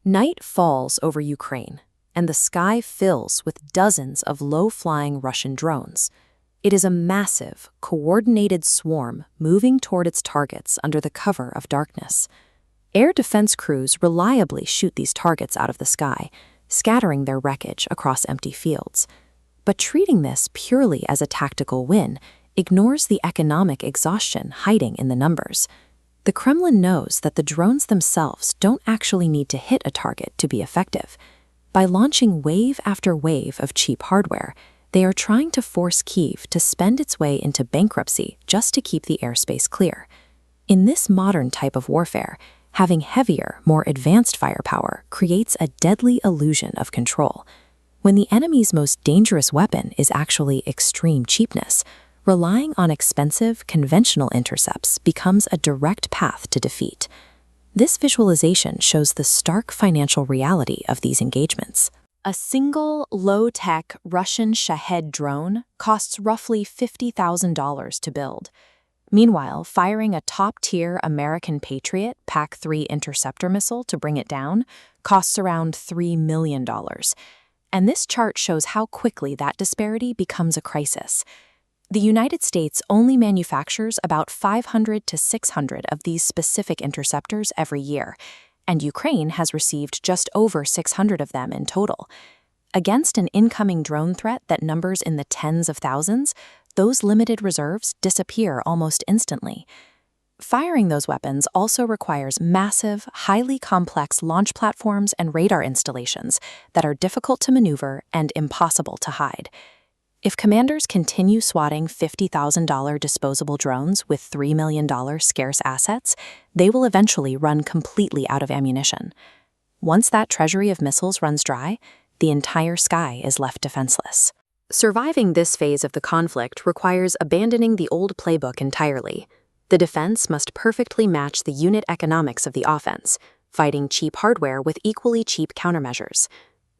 Night falls over Ukraine, and the sky fills with dozens of low-flying Russian drones. It is a massive, coordinated swarm moving toward its targets under the cover of darkness. Air defense crews reliably shoot these targets out of the sky, scattering their wreckage across empty fields. But treating this purely as a tactical win ignores the economic exhaustion hiding in the numbers. The Kremlin knows that the drones themselves don't actually need to hit a target to be effective. By launching wave after wave of cheap hardware, they are trying to force Kyiv to spend its way into bankruptcy just to keep the airspace clear. In this modern type of warfare, having heavier, more advanced firepower creates a deadly illusion of control. When the enemy's most dangerous weapon is actually extreme cheapness, relying on expensive, conventional intercepts becomes a direct path to defeat. This visualization shows the stark financial reality of these engagements. A single, low-tech Russian Shahed drone costs roughly $50,000 to build. Meanwhile, firing a top-tier American Patriot PAC-3 interceptor missile to bring it down costs around $3 million. And this chart shows how quickly that disparity becomes a crisis. The United States only manufactures about 500 to 600 of these specific interceptors every year, and Ukraine has received just over 600 of them in total. Against an incoming drone threat that numbers in the tens of thousands, those limited reserves disappear almost instantly. Firing those weapons also requires massive, highly complex launch platforms and radar installations that are difficult to maneuver and impossible to hide. If commanders continue swatting $50,000 disposable drones with $3 million scarce assets, they will eventually run completely out of ammunition. Once that treasury of missiles runs dry, the entire sky is left defenseless. Surviving this phase of the conflict requires abandoning the old playbook entirely. The defense must perfectly match the unit economics of the offense, fighting cheap hardware with equally cheap countermeasures.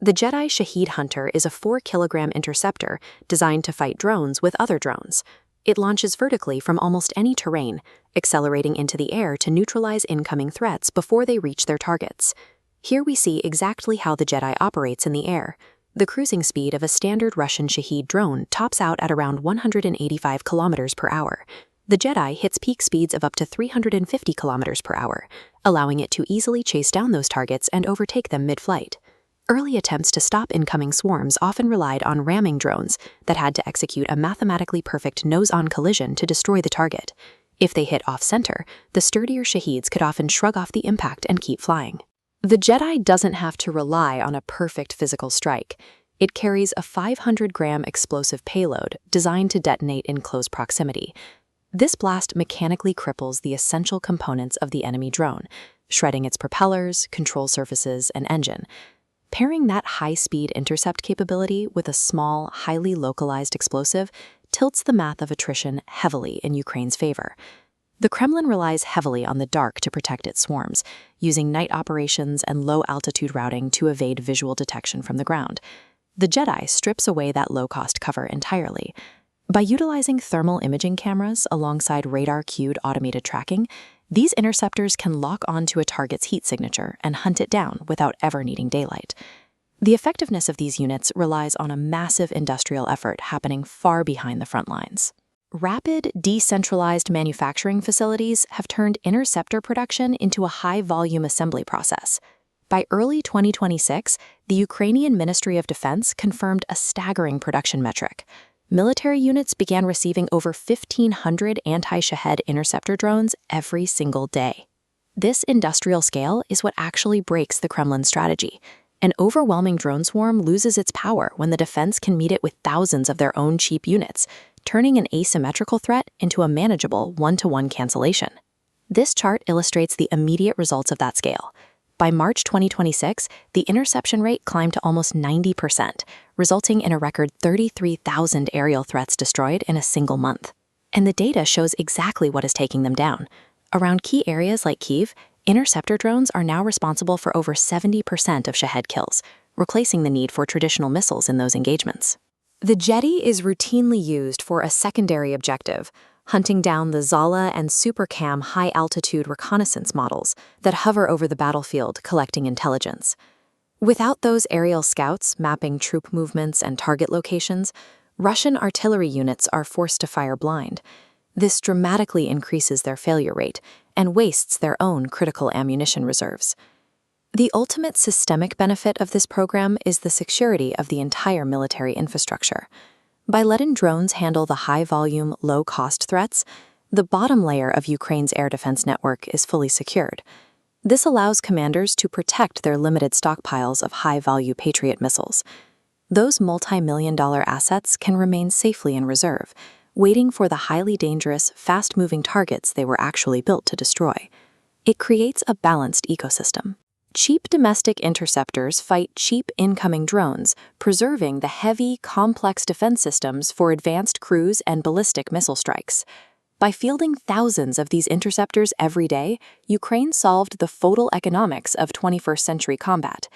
The Jedi Shahed Hunter is a 4-kilogram interceptor designed to fight drones with other drones. It launches vertically from almost any terrain, accelerating into the air to neutralize incoming threats before they reach their targets. Here we see exactly how the Jedi operates in the air. The cruising speed of a standard Russian Shahed drone tops out at around 185 kilometers per hour. The Jedi hits peak speeds of up to 350 kilometers per hour, allowing it to easily chase down those targets and overtake them mid-flight. Early attempts to stop incoming swarms often relied on ramming drones that had to execute a mathematically perfect nose-on collision to destroy the target. If they hit off-center, the sturdier Shaheds could often shrug off the impact and keep flying. The Jedi doesn't have to rely on a perfect physical strike. It carries a 500-gram explosive payload designed to detonate in close proximity. This blast mechanically cripples the essential components of the enemy drone, shredding its propellers, control surfaces, and engine. Pairing that high-speed intercept capability with a small, highly localized explosive tilts the math of attrition heavily in Ukraine's favor. The Kremlin relies heavily on the dark to protect its swarms, using night operations and low-altitude routing to evade visual detection from the ground. The Jedi strips away that low-cost cover entirely. By utilizing thermal imaging cameras alongside radar-cued automated tracking, these interceptors can lock onto a target's heat signature and hunt it down without ever needing daylight. The effectiveness of these units relies on a massive industrial effort happening far behind the front lines. Rapid, decentralized manufacturing facilities have turned interceptor production into a high-volume assembly process. By early 2026, the Ukrainian Ministry of Defense confirmed a staggering production metric. Military units began receiving over 1,500 anti-Shahed interceptor drones every single day. This industrial scale is what actually breaks the Kremlin strategy. An overwhelming drone swarm loses its power when the defense can meet it with thousands of their own cheap units, turning an asymmetrical threat into a manageable one-to-one cancellation. This chart illustrates the immediate results of that scale. By March 2026, the interception rate climbed to almost 90%, resulting in a record 33,000 aerial threats destroyed in a single month. And the data shows exactly what is taking them down. Around key areas like Kyiv, interceptor drones are now responsible for over 70% of Shahed kills, replacing the need for traditional missiles in those engagements. The Jetty is routinely used for a secondary objective, hunting down the Zala and SuperCam high-altitude reconnaissance models that hover over the battlefield collecting intelligence. Without those aerial scouts mapping troop movements and target locations, Russian artillery units are forced to fire blind. This dramatically increases their failure rate and wastes their own critical ammunition reserves. The ultimate systemic benefit of this program is the security of the entire military infrastructure. By letting drones handle the high-volume, low-cost threats, the bottom layer of Ukraine's air defense network is fully secured. This allows commanders to protect their limited stockpiles of high-value Patriot missiles. Those multi-million-dollar assets can remain safely in reserve, waiting for the highly dangerous, fast-moving targets they were actually built to destroy. It creates a balanced ecosystem. Cheap domestic interceptors fight cheap incoming drones, preserving the heavy, complex defense systems for advanced cruise and ballistic missile strikes. By fielding thousands of these interceptors every day, Ukraine solved the fatal economics of 21st-century combat.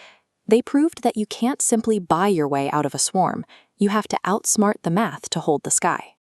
They proved that you can't simply buy your way out of a swarm. You have to outsmart the math to hold the sky.